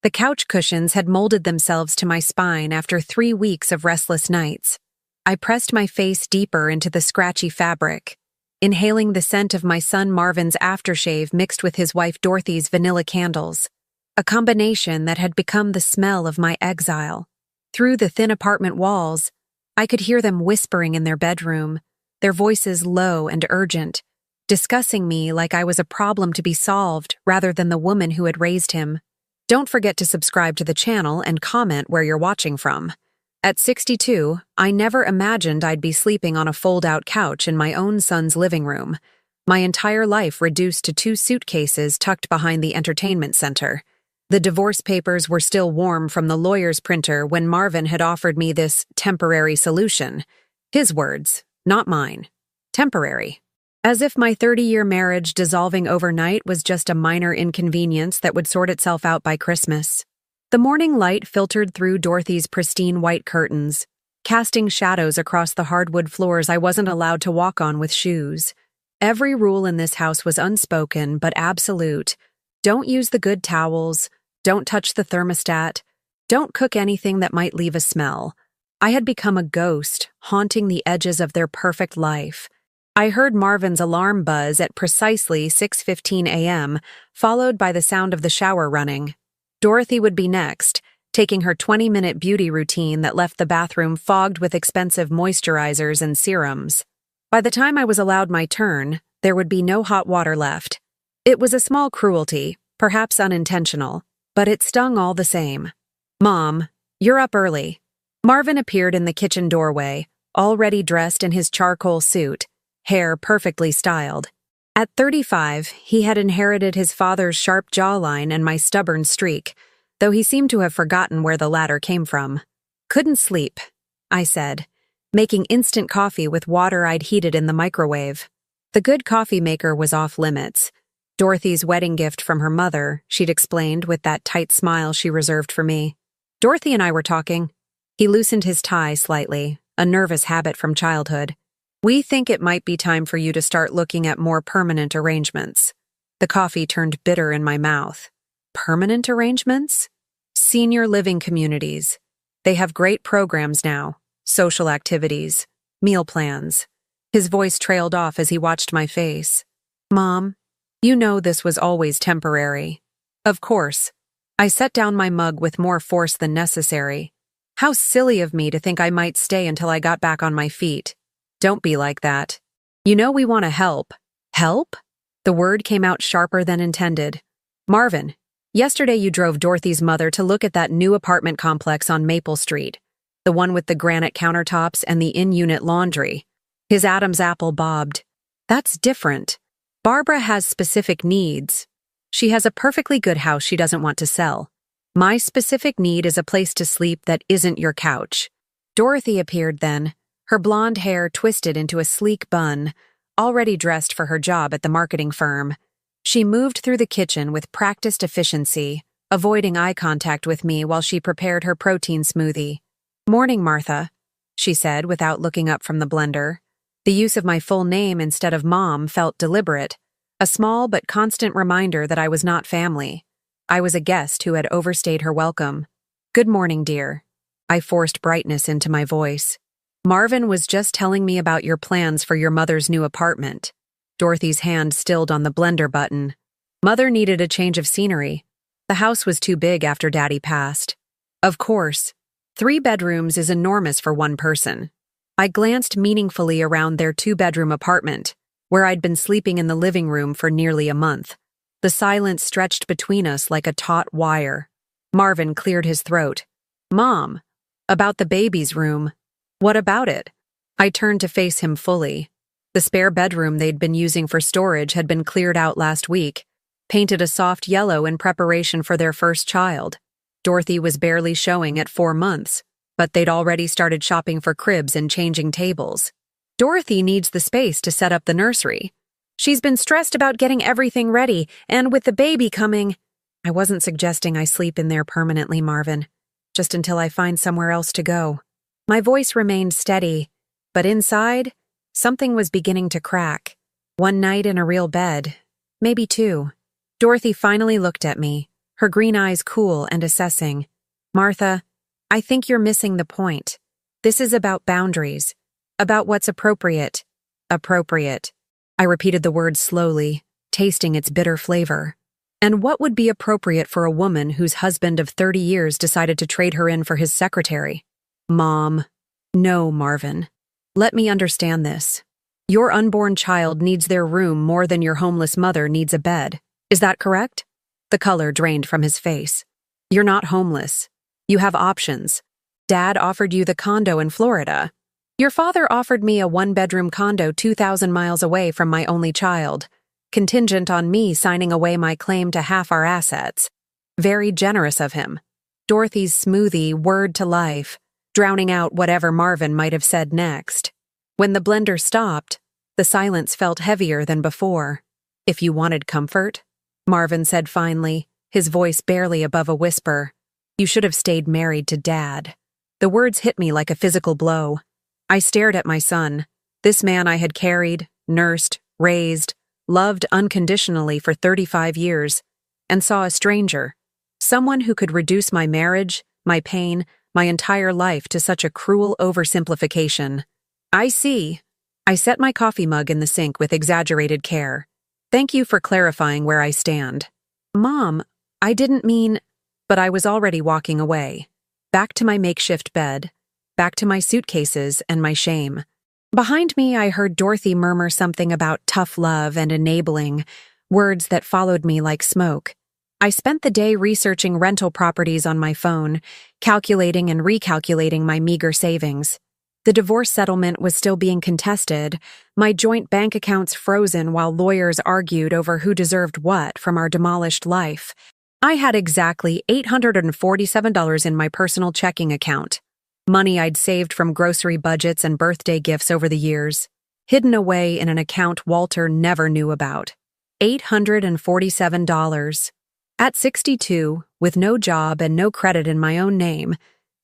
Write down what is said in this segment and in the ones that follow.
The couch cushions had molded themselves to my spine after 3 weeks of restless nights. I pressed my face deeper into the scratchy fabric, inhaling the scent of my son Marvin's aftershave mixed with his wife Dorothy's vanilla candles, a combination that had become the smell of my exile. Through the thin apartment walls, I could hear them whispering in their bedroom, their voices low and urgent, discussing me like I was a problem to be solved rather than the woman who had raised him. Don't forget to subscribe to the channel and comment where you're watching from. At 62, I never imagined I'd be sleeping on a fold-out couch in my own son's living room, my entire life reduced to 2 suitcases tucked behind the entertainment center. The divorce papers were still warm from the lawyer's printer when Marvin had offered me this temporary solution. His words, not mine. Temporary. As if my 30-year marriage dissolving overnight was just a minor inconvenience that would sort itself out by Christmas. The morning light filtered through Dorothy's pristine white curtains, casting shadows across the hardwood floors I wasn't allowed to walk on with shoes. Every rule in this house was unspoken but absolute. Don't use the good towels, don't touch the thermostat, don't cook anything that might leave a smell. I had become a ghost, haunting the edges of their perfect life. I heard Marvin's alarm buzz at precisely 6:15 a.m., followed by the sound of the shower running. Dorothy would be next, taking her 20-minute beauty routine that left the bathroom fogged with expensive moisturizers and serums. By the time I was allowed my turn, there would be no hot water left. It was a small cruelty, perhaps unintentional, but it stung all the same. "Mom, you're up early." Marvin appeared in the kitchen doorway, already dressed in his charcoal suit, hair perfectly styled. At 35, he had inherited his father's sharp jawline and my stubborn streak, though he seemed to have forgotten where the latter came from. "Couldn't sleep," I said, making instant coffee with water I'd heated in the microwave. The good coffee maker was off limits. Dorothy's wedding gift from her mother, she'd explained with that tight smile she reserved for me. Dorothy and I were talking. He loosened his tie slightly, a nervous habit from childhood. "We think it might be time for you to start looking at more permanent arrangements." The coffee turned bitter in my mouth. Permanent arrangements? Senior living communities. They have great programs now. Social activities. Meal plans. His voice trailed off as he watched my face. "Mom, you know this was always temporary." "Of course." I set down my mug with more force than necessary. How silly of me to think I might stay until I got back on my feet. "Don't be like that. You know we want to help." "Help?" The word came out sharper than intended. "Marvin, yesterday you drove Dorothy's mother to look at that new apartment complex on Maple Street, the one with the granite countertops and the in-unit laundry." His Adam's apple bobbed. "That's different. Barbara has specific needs. She has a perfectly good house she doesn't want to sell. My specific need is a place to sleep that isn't your couch." Dorothy appeared then, her blonde hair twisted into a sleek bun, already dressed for her job at the marketing firm. She moved through the kitchen with practiced efficiency, avoiding eye contact with me while she prepared her protein smoothie. "Morning, Martha," she said without looking up from the blender. The use of my full name instead of Mom felt deliberate, a small but constant reminder that I was not family. I was a guest who had overstayed her welcome. "Good morning, dear." I forced brightness into my voice. "Marvin was just telling me about your plans for your mother's new apartment." Dorothy's hand stilled on the blender button. "Mother needed a change of scenery. The house was too big after Daddy passed." "Of course. 3 bedrooms is enormous for one person." I glanced meaningfully around their 2-bedroom apartment, where I'd been sleeping in the living room for nearly a month. The silence stretched between us like a taut wire. Marvin cleared his throat. "Mom, about the baby's room." "What about it?" I turned to face him fully. The spare bedroom they'd been using for storage had been cleared out last week, painted a soft yellow in preparation for their first child. Dorothy was barely showing at 4 months, but they'd already started shopping for cribs and changing tables. "Dorothy needs the space to set up the nursery. She's been stressed about getting everything ready, and with the baby coming—" "I wasn't suggesting I sleep in there permanently, Marvin, just until I find somewhere else to go." My voice remained steady, but inside, something was beginning to crack. One night in a real bed, maybe 2. Dorothy finally looked at me, her green eyes cool and assessing. "Martha, I think you're missing the point. This is about boundaries, about what's appropriate." Appropriate. I repeated the word slowly, tasting its bitter flavor. And what would be appropriate for a woman whose husband of 30 years decided to trade her in for his secretary? Mom. No, Marvin. Let me understand this. Your unborn child needs their room more than your homeless mother needs a bed. Is that correct? The color drained from his face. You're not homeless. You have options. Dad offered you the condo in Florida. Your father offered me a one-bedroom condo 2,000 miles away from my only child, contingent on me signing away my claim to half our assets. Very generous of him. Dorothy's smoothie word to life, drowning out whatever Marvin might have said next. When the blender stopped, the silence felt heavier than before. "If you wanted comfort," Marvin said finally, his voice barely above a whisper, "you should have stayed married to Dad." The words hit me like a physical blow. I stared at my son, this man I had carried, nursed, raised, loved unconditionally for 35 years, and saw a stranger, someone who could reduce my marriage, my pain, my entire life to such a cruel oversimplification. "I see." I set my coffee mug in the sink with exaggerated care. "Thank you for clarifying where I stand." "Mom, I didn't mean—" But I was already walking away. Back to my makeshift bed. Back to my suitcases and my shame. Behind me, I heard Dorothy murmur something about tough love and enabling, words that followed me like smoke. I spent the day researching rental properties on my phone, calculating and recalculating my meager savings. The divorce settlement was still being contested, my joint bank accounts frozen while lawyers argued over who deserved what from our demolished life. I had exactly $847 in my personal checking account. Money I'd saved from grocery budgets and birthday gifts over the years, hidden away in an account Walter never knew about. $847. At 62, with no job and no credit in my own name,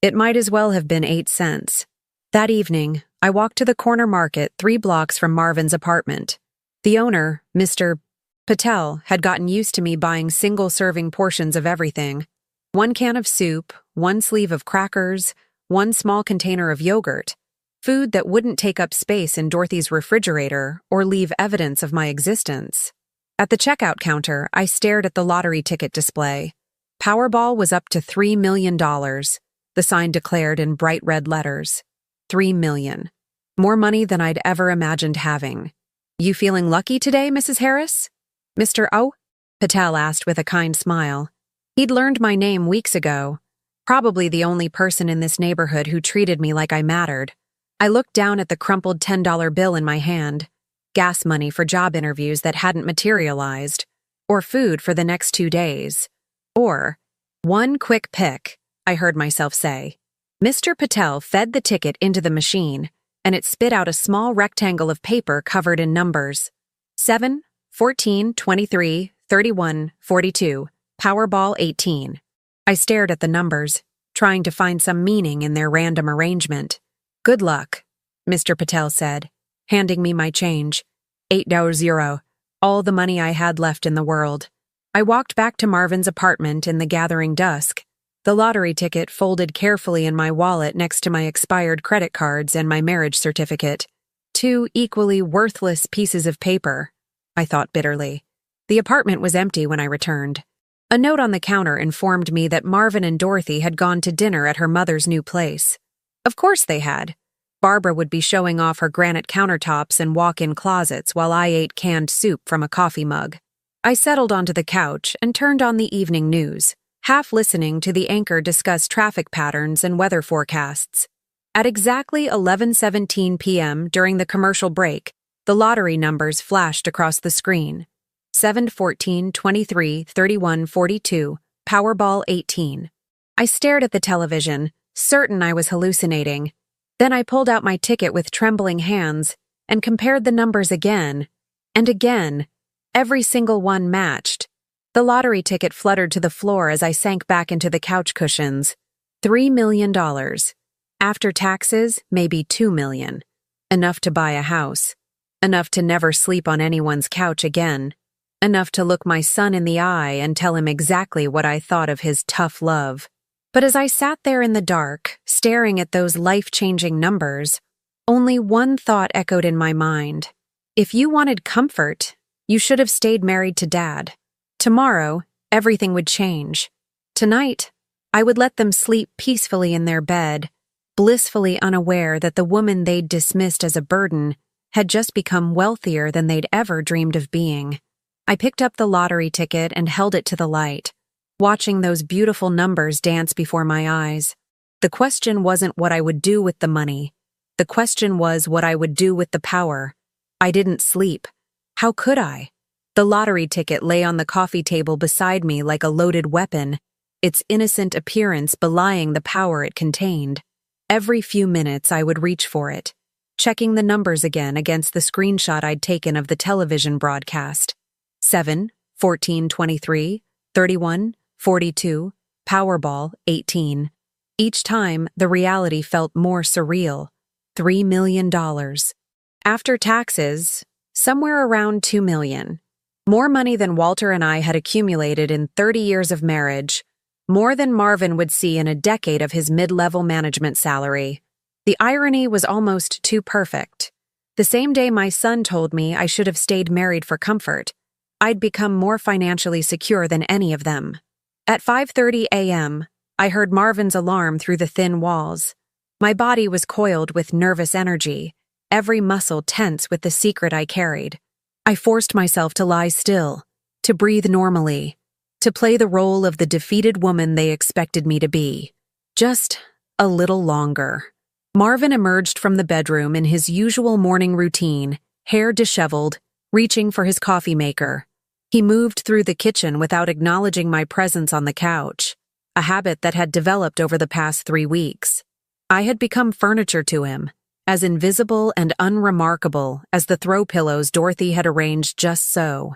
it might as well have been 8 cents. That evening, I walked to the corner market 3 blocks from Marvin's apartment. The owner, Mr. Patel, had gotten used to me buying single-serving portions of everything. 1 can of soup, 1 sleeve of crackers, 1 small container of yogurt, food that wouldn't take up space in Dorothy's refrigerator or leave evidence of my existence. At the checkout counter, I stared at the lottery ticket display. Powerball was up to $3 million, the sign declared in bright red letters. $3 million. More money than I'd ever imagined having. "You feeling lucky today, Mrs. Harris?" "Mr. O?" Patel asked with a kind smile. He'd learned my name weeks ago. Probably the only person in this neighborhood who treated me like I mattered. I looked down at the crumpled $10 bill in my hand. Gas money for job interviews that hadn't materialized. Or food for the next 2 days. Or, "One quick pick," I heard myself say. Mr. Patel fed the ticket into the machine, and it spit out a small rectangle of paper covered in numbers. 7, 14, 23, 31, 42, Powerball 18. I stared at the numbers, trying to find some meaning in their random arrangement. "Good luck," Mr. Patel said, handing me my change. $8, all the money I had left in the world. I walked back to Marvin's apartment in the gathering dusk, the lottery ticket folded carefully in my wallet next to my expired credit cards and my marriage certificate. 2 equally worthless pieces of paper, I thought bitterly. The apartment was empty when I returned. A note on the counter informed me that Marvin and Dorothy had gone to dinner at her mother's new place. Of course they had. Barbara would be showing off her granite countertops and walk-in closets while I ate canned soup from a coffee mug. I settled onto the couch and turned on the evening news, half listening to the anchor discuss traffic patterns and weather forecasts. At exactly 11:17 p.m. during the commercial break, the lottery numbers flashed across the screen. 7, 14, 23, 31, 42, Powerball 18. I stared at the television, certain I was hallucinating. Then I pulled out my ticket with trembling hands and compared the numbers again and again. Every single one matched. The lottery ticket fluttered to the floor as I sank back into the couch cushions. $3 million. After taxes, maybe $2 million. Enough to buy a house. Enough to never sleep on anyone's couch again. enough to look my son in the eye and tell him exactly what I thought of his tough love. But as I sat there in the dark, staring at those life-changing numbers, only one thought echoed in my mind. If you wanted comfort, you should have stayed married to Dad. Tomorrow, everything would change. Tonight, I would let them sleep peacefully in their bed, blissfully unaware that the woman they'd dismissed as a burden had just become wealthier than they'd ever dreamed of being. I picked up the lottery ticket and held it to the light, watching those beautiful numbers dance before my eyes. The question wasn't what I would do with the money. The question was what I would do with the power. I didn't sleep. How could I? The lottery ticket lay on the coffee table beside me like a loaded weapon, its innocent appearance belying the power it contained. Every few minutes I would reach for it, checking the numbers again against the screenshot I'd taken of the television broadcast. 7, 14, 23, 31, 42, Powerball, 18. Each time, the reality felt more surreal. $3 million. After taxes, somewhere around $2 million. More money than Walter and I had accumulated in 30 years of marriage. More than Marvin would see in a decade of his mid-level management salary. The irony was almost too perfect. The same day my son told me I should have stayed married for comfort, I'd become more financially secure than any of them. At 5:30 a.m., I heard Marvin's alarm through the thin walls. My body was coiled with nervous energy, every muscle tense with the secret I carried. I forced myself to lie still, to breathe normally, to play the role of the defeated woman they expected me to be. Just a little longer. Marvin emerged from the bedroom in his usual morning routine, hair disheveled, reaching for his coffee maker. He moved through the kitchen without acknowledging my presence on the couch, a habit that had developed over the past 3 weeks. I had become furniture to him, as invisible and unremarkable as the throw pillows Dorothy had arranged just so.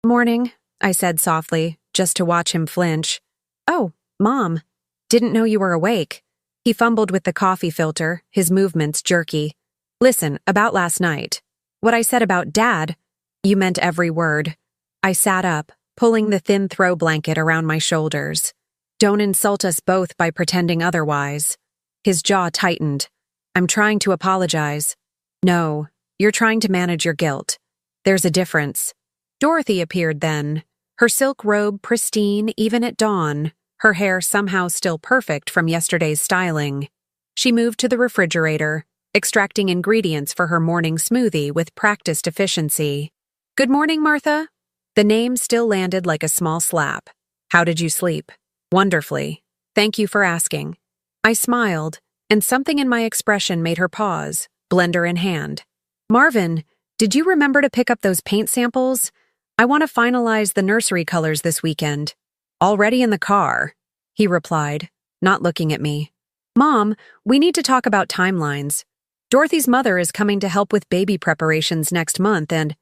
"Morning," I said softly, just to watch him flinch. "Oh, Mom, didn't know you were awake." He fumbled with the coffee filter, his movements jerky. "Listen, about last night. What I said about Dad, you meant every word." I sat up, pulling the thin throw blanket around my shoulders. "Don't insult us both by pretending otherwise." His jaw tightened. "I'm trying to apologize." "No, you're trying to manage your guilt. There's a difference." Dorothy appeared then, her silk robe pristine even at dawn, her hair somehow still perfect from yesterday's styling. She moved to the refrigerator, extracting ingredients for her morning smoothie with practiced efficiency. "Good morning, Martha." The name still landed like a small slap. "How did you sleep?" "Wonderfully. Thank you for asking." I smiled, and something in my expression made her pause, blender in hand. "Marvin, did you remember to pick up those paint samples? I want to finalize the nursery colors this weekend." "Already in the car," he replied, not looking at me. "Mom, we need to talk about timelines. Dorothy's mother is coming to help with baby preparations next month and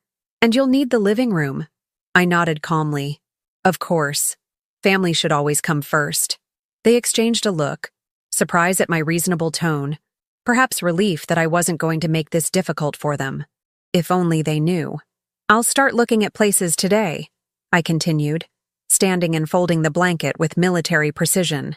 you'll need the living room." I nodded calmly. Of course. Family should always come first. They exchanged a look, surprise at my reasonable tone, perhaps relief that I wasn't going to make this difficult for them. If only they knew. "I'll start looking at places today," I continued, standing and folding the blanket with military precision.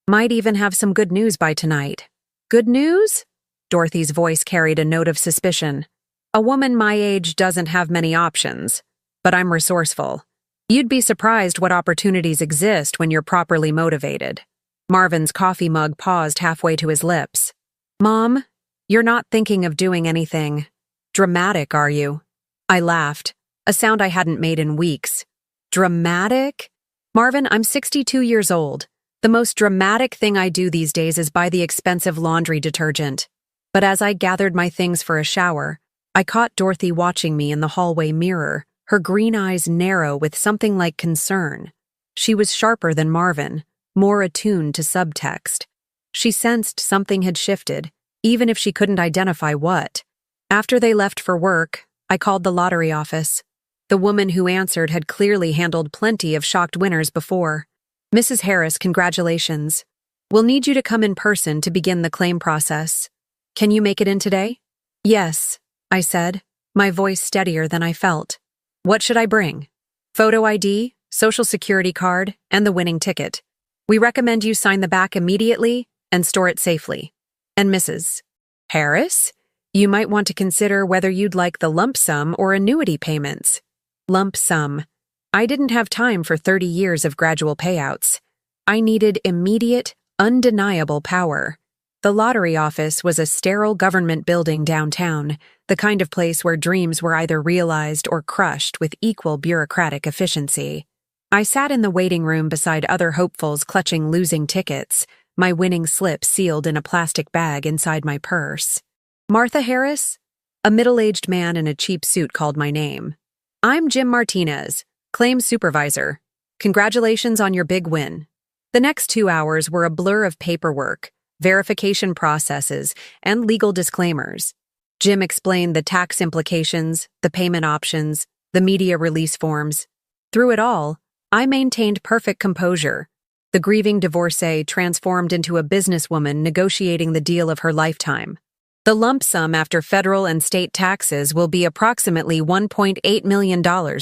"Might even have some good news by tonight." "Good news?" Dorothy's voice carried a note of suspicion. "A woman my age doesn't have many options, but I'm resourceful. You'd be surprised what opportunities exist when you're properly motivated." Marvin's coffee mug paused halfway to his lips. "Mom, you're not thinking of doing anything dramatic, are you?" I laughed, a sound I hadn't made in weeks. "Dramatic?" "Marvin, I'm 62 years old. The most dramatic thing I do these days is buy the expensive laundry detergent." But as I gathered my things for a shower, I caught Dorothy watching me in the hallway mirror, her green eyes narrow with something like concern. She was sharper than Marvin, more attuned to subtext. She sensed something had shifted, even if she couldn't identify what. After they left for work, I called the lottery office. The woman who answered had clearly handled plenty of shocked winners before. "Mrs. Harris, congratulations. We'll need you to come in person to begin the claim process. Can you make it in today?" "Yes," I said, my voice steadier than I felt. "What should I bring?" Photo ID, social security card, and the winning ticket. We recommend you sign the back immediately and store it safely. And Mrs. Harris, you might want to consider whether you'd like the lump sum or annuity payments. Lump sum. I didn't have time for 30 years of gradual payouts. I needed immediate, undeniable power. The lottery office was a sterile government building downtown, the kind of place where dreams were either realized or crushed with equal bureaucratic efficiency. I sat in the waiting room beside other hopefuls clutching losing tickets, my winning slip sealed in a plastic bag inside my purse. Martha Harris? A middle-aged man in a cheap suit called my name. I'm Jim Martinez, claims supervisor. Congratulations on your big win. The next 2 hours were a blur of paperwork, verification processes, and legal disclaimers. Jim explained the tax implications, the payment options, the media release forms. Through it all, I maintained perfect composure. The grieving divorcee transformed into a businesswoman negotiating the deal of her lifetime. The lump sum after federal and state taxes will be approximately $1.8 million,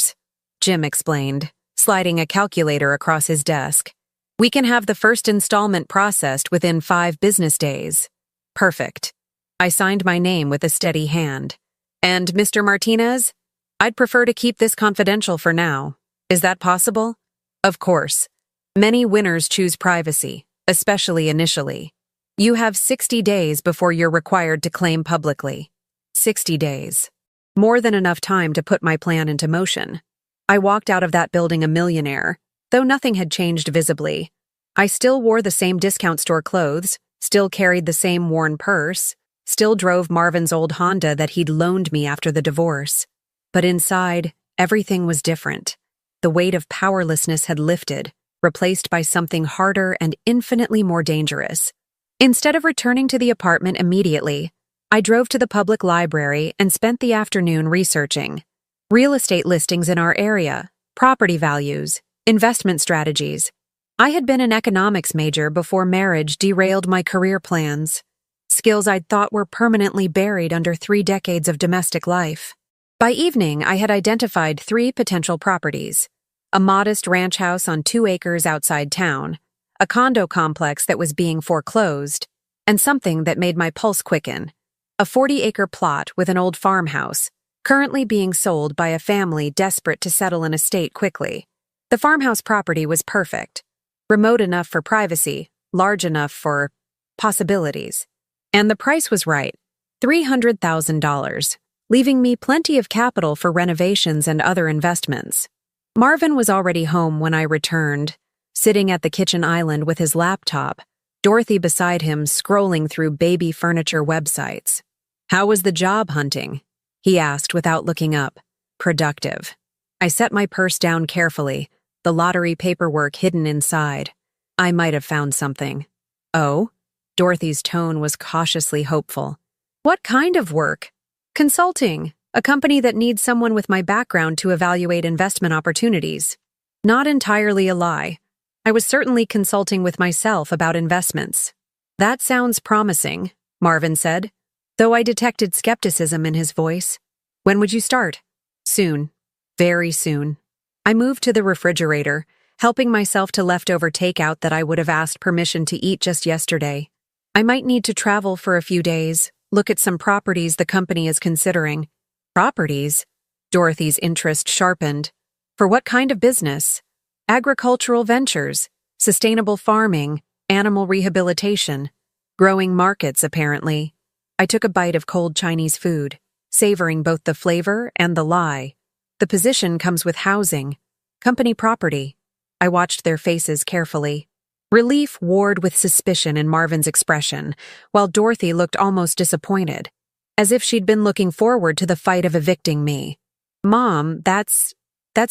Jim explained, sliding a calculator across his desk. We can have the first installment processed within 5 business days. Perfect. I signed my name with a steady hand. And Mr. Martinez, I'd prefer to keep this confidential for now. Is that possible? Of course. Many winners choose privacy, especially initially. You have 60 days before you're required to claim publicly. 60 days. More than enough time to put my plan into motion. I walked out of that building a millionaire, though nothing had changed visibly. I still wore the same discount store clothes, still carried the same worn purse, still drove Marvin's old Honda that he'd loaned me after the divorce. But inside, everything was different. The weight of powerlessness had lifted, replaced by something harder and infinitely more dangerous. Instead of returning to the apartment immediately, I drove to the public library and spent the afternoon researching real estate listings in our area, property values, investment strategies. I had been an economics major before marriage derailed my career plans, skills I'd thought were permanently buried under 3 decades of domestic life. By evening, I had identified 3 potential properties: a modest ranch house on 2 acres outside town, a condo complex that was being foreclosed, and something that made my pulse quicken: a 40-acre plot with an old farmhouse, currently being sold by a family desperate to settle an estate quickly. The farmhouse property was perfect, remote enough for privacy, large enough for possibilities. And the price was right, $300,000, leaving me plenty of capital for renovations and other investments. Marvin was already home when I returned, sitting at the kitchen island with his laptop, Dorothy beside him scrolling through baby furniture websites. "How was the job hunting?" he asked without looking up. "Productive." I set my purse down carefully, the lottery paperwork hidden inside. I might have found something. "Oh?" Dorothy's tone was cautiously hopeful. "What kind of work?" "Consulting, a company that needs someone with my background to evaluate investment opportunities." Not entirely a lie. I was certainly consulting with myself about investments. "That sounds promising," Marvin said, though I detected skepticism in his voice. "When would you start?" "Soon. Very soon." I moved to the refrigerator, helping myself to leftover takeout that I would have asked permission to eat just yesterday. I might need to travel for a few days, look at some properties the company is considering. "Properties?" Dorothy's interest sharpened. "For what kind of business?" "Agricultural ventures, sustainable farming, animal rehabilitation. Growing markets, apparently." I took a bite of cold Chinese food, savoring both the flavor and the lie. "The position comes with housing, company property." I watched their faces carefully. Relief warred with suspicion in Marvin's expression, while Dorothy looked almost disappointed, as if she'd been looking forward to the fight of evicting me. "Mom, that's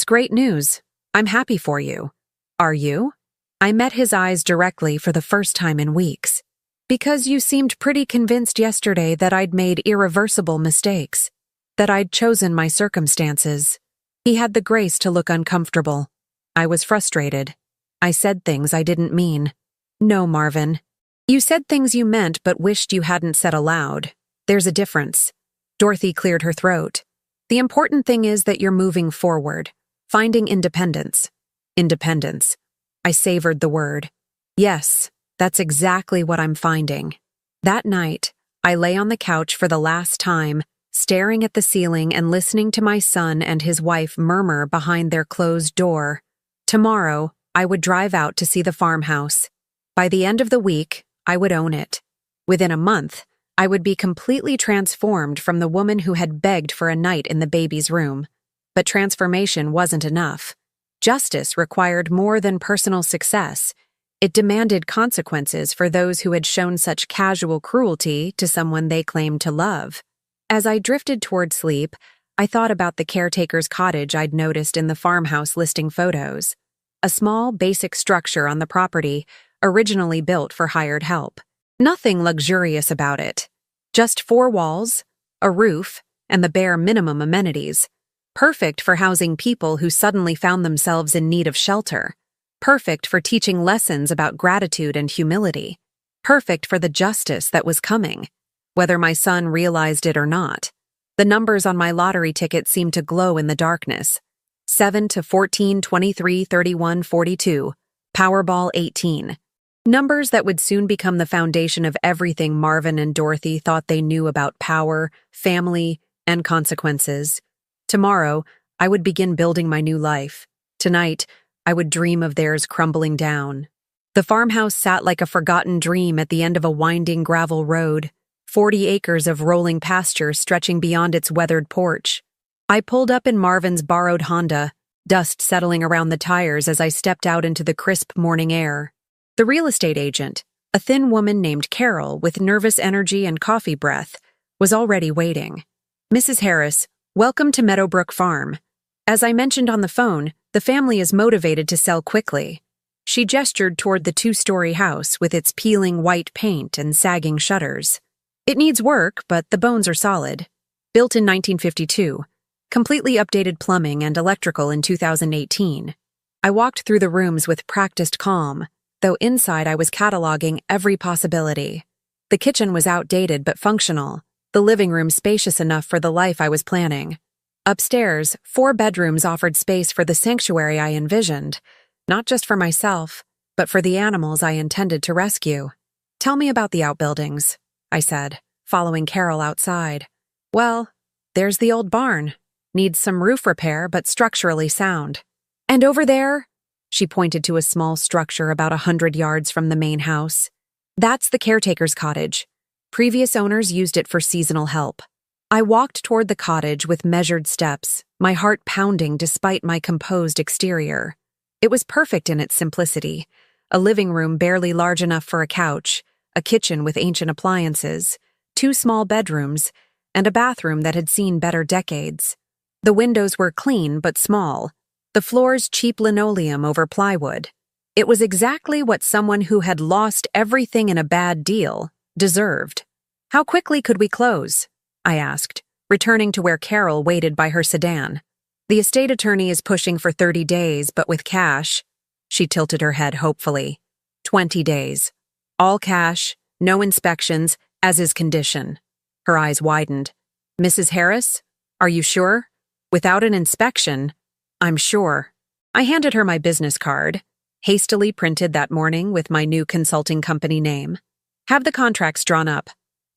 great news. I'm happy for you." "Are you?" I met his eyes directly for the first time in weeks. "Because you seemed pretty convinced yesterday that I'd made irreversible mistakes, that I'd chosen my circumstances." He had the grace to look uncomfortable. I was frustrated. I said things I didn't mean. "No, Marvin. You said things you meant but wished you hadn't said aloud. There's a difference." Dorothy cleared her throat. "The important thing is that you're moving forward. Finding independence. Independence. I savored the word. Yes, that's exactly what I'm finding. That night, I lay on the couch for the last time, staring at the ceiling and listening to my son and his wife murmur behind their closed door. Tomorrow, I would drive out to see the farmhouse. By the end of the week, I would own it. Within a month, I would be completely transformed from the woman who had begged for a night in the baby's room. But transformation wasn't enough. Justice required more than personal success. It demanded consequences for those who had shown such casual cruelty to someone they claimed to love. As I drifted toward sleep, I thought about the caretaker's cottage I'd noticed in the farmhouse listing photos. A small, basic structure on the property, originally built for hired help. Nothing luxurious about it. Just 4 walls, a roof, and the bare minimum amenities. Perfect for housing people who suddenly found themselves in need of shelter. Perfect for teaching lessons about gratitude and humility. Perfect for the justice that was coming, whether my son realized it or not. The numbers on my lottery ticket seemed to glow in the darkness. 7 to 14, 23, 31, 42. Powerball 18. Numbers that would soon become the foundation of everything Marvin and Dorothy thought they knew about power, family, and consequences. Tomorrow, I would begin building my new life. Tonight, I would dream of theirs crumbling down. The farmhouse sat like a forgotten dream at the end of a winding gravel road, 40 acres of rolling pasture stretching beyond its weathered porch. I pulled up in Marvin's borrowed Honda, dust settling around the tires as I stepped out into the crisp morning air. The real estate agent, a thin woman named Carol with nervous energy and coffee breath, was already waiting. "Mrs. Harris, welcome to Meadowbrook Farm. As I mentioned on the phone, the family is motivated to sell quickly." She gestured toward the 2-story house with its peeling white paint and sagging shutters. "It needs work, but the bones are solid. Built in 1952. Completely updated plumbing and electrical in 2018. I walked through the rooms with practiced calm, though inside I was cataloging every possibility. The kitchen was outdated but functional, the living room spacious enough for the life I was planning. Upstairs, 4 bedrooms offered space for the sanctuary I envisioned, not just for myself, but for the animals I intended to rescue. "Tell me about the outbuildings," I said, following Carol outside. "Well, there's the old barn. Needs some roof repair, but structurally sound. And over there," she pointed to a small structure about 100 yards from the main house. "That's the caretaker's cottage. Previous owners used it for seasonal help." I walked toward the cottage with measured steps, my heart pounding despite my composed exterior. It was perfect in its simplicity. A living room barely large enough for a couch, a kitchen with ancient appliances, 2 small bedrooms, and a bathroom that had seen better decades. The windows were clean but small, the floors cheap linoleum over plywood. It was exactly what someone who had lost everything in a bad deal deserved. "How quickly could we close?" I asked, returning to where Carol waited by her sedan. "The estate attorney is pushing for 30 days, but with cash," she tilted her head hopefully. 20 days. All cash, no inspections, as is condition. Her eyes widened. "Mrs. Harris, are you sure? Without an inspection?" "I'm sure." I handed her my business card, hastily printed that morning with my new consulting company name. "Have the contracts drawn up.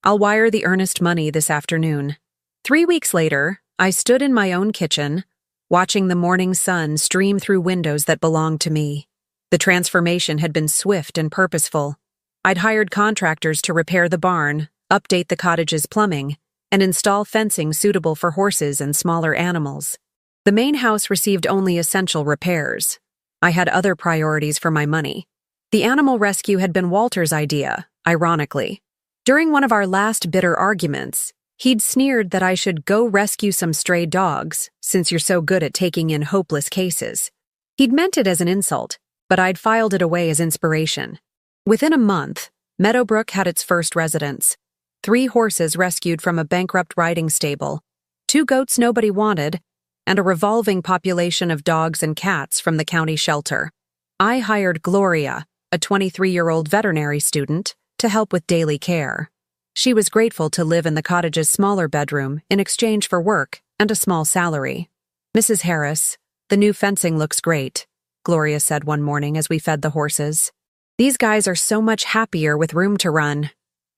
I'll wire the earnest money this afternoon." 3 weeks later, I stood in my own kitchen, watching the morning sun stream through windows that belonged to me. The transformation had been swift and purposeful. I'd hired contractors to repair the barn, update the cottage's plumbing, and install fencing suitable for horses and smaller animals. The main house received only essential repairs. I had other priorities for my money. The animal rescue had been Walter's idea, ironically. During one of our last bitter arguments, he'd sneered that I should go rescue some stray dogs, since you're so good at taking in hopeless cases. He'd meant it as an insult, but I'd filed it away as inspiration. Within a month, Meadowbrook had its first residents. 3 horses rescued from a bankrupt riding stable, 2 goats nobody wanted, and a revolving population of dogs and cats from the county shelter. I hired Gloria, a 23-year-old veterinary student, to help with daily care. She was grateful to live in the cottage's smaller bedroom in exchange for work and a small salary. "Mrs. Harris, The new fencing looks great, Gloria said one morning as we fed the horses. These guys are so much happier with room to run.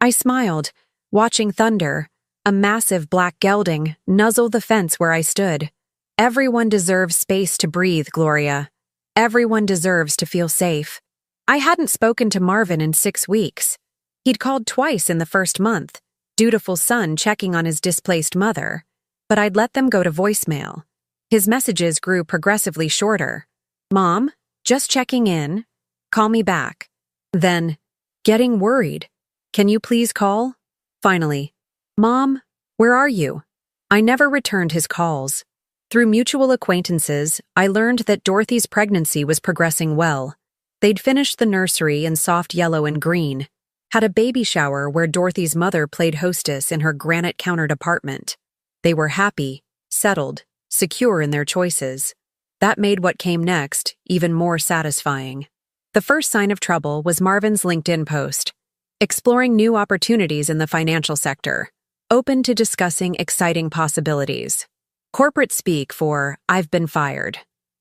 I smiled, watching Thunder, a massive black gelding, nuzzle the fence where I stood. Everyone deserves space to breathe, Gloria. Everyone deserves to feel safe. I hadn't spoken to Marvin in 6 weeks. He'd called twice in the first month, dutiful son checking on his displaced mother, but I'd let them go to voicemail. His messages grew progressively shorter. Mom, just checking in. Call me back. Then, getting worried. Can you please call? Finally, Mom, where are you? I never returned his calls. Through mutual acquaintances, I learned that Dorothy's pregnancy was progressing well. They'd finished the nursery in soft yellow and green, had a baby shower where Dorothy's mother played hostess in her granite-countered apartment. They were happy, settled, secure in their choices. That made what came next even more satisfying. The first sign of trouble was Marvin's LinkedIn post, exploring new opportunities in the financial sector, open to discussing exciting possibilities. Corporate speak for "I've been fired."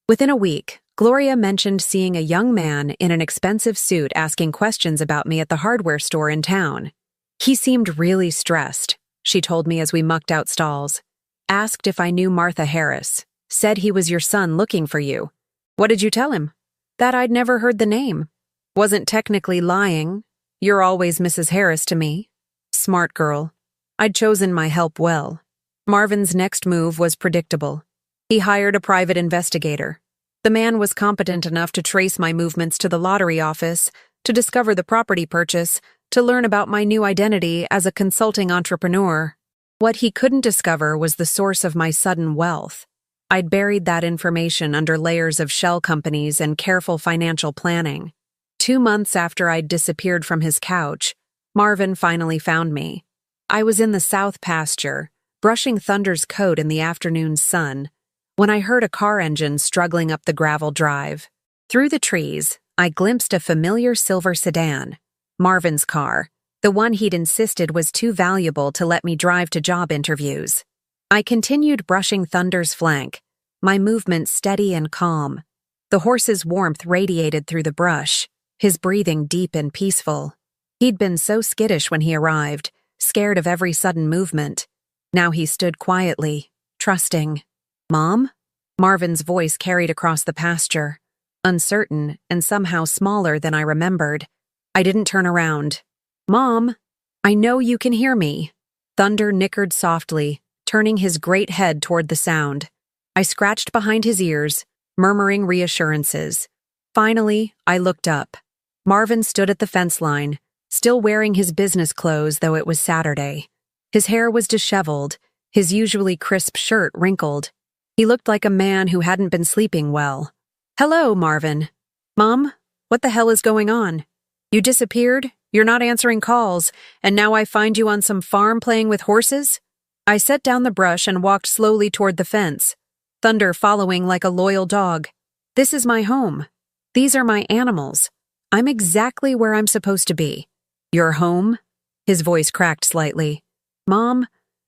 Within a week, Gloria mentioned seeing a young man in an expensive suit asking questions about me at the hardware store in town. He seemed really stressed, she told me as we mucked out stalls. Asked if I knew Martha Harris. Said he was your son looking for you. What did you tell him? That I'd never heard the name. Wasn't technically lying. You're always Mrs. Harris to me. Smart girl. I'd chosen my help well. Marvin's next move was predictable. He hired a private investigator. The man was competent enough to trace my movements to the lottery office, to discover the property purchase, to learn about my new identity as a consulting entrepreneur. What he couldn't discover was the source of my sudden wealth. I'd buried that information under layers of shell companies and careful financial planning. 2 months after I'd disappeared from his couch, Marvin finally found me. I was in the south pasture, brushing Thunder's coat in the afternoon sun, when I heard a car engine struggling up the gravel drive. Through the trees, I glimpsed a familiar silver sedan, Marvin's car, the one he'd insisted was too valuable to let me drive to job interviews. I continued brushing Thunder's flank, my movement steady and calm. The horse's warmth radiated through the brush, his breathing deep and peaceful. He'd been so skittish when he arrived, scared of every sudden movement. Now he stood quietly, trusting. Mom? Marvin's voice carried across the pasture, uncertain and somehow smaller than I remembered. I didn't turn around. Mom, I know you can hear me. Thunder nickered softly, turning his great head toward the sound. I scratched behind his ears, murmuring reassurances. Finally, I looked up. Marvin stood at the fence line, still wearing his business clothes though it was Saturday. His hair was disheveled, his usually crisp shirt wrinkled. He looked like a man who hadn't been sleeping well. Hello, Marvin. Mom, what the hell is going on? You disappeared, you're not answering calls, and now I find you on some farm playing with horses? I set down the brush and walked slowly toward the fence, Thunder following like a loyal dog. This is my home. These are my animals. I'm exactly where I'm supposed to be. Your home? His voice cracked slightly. Mom,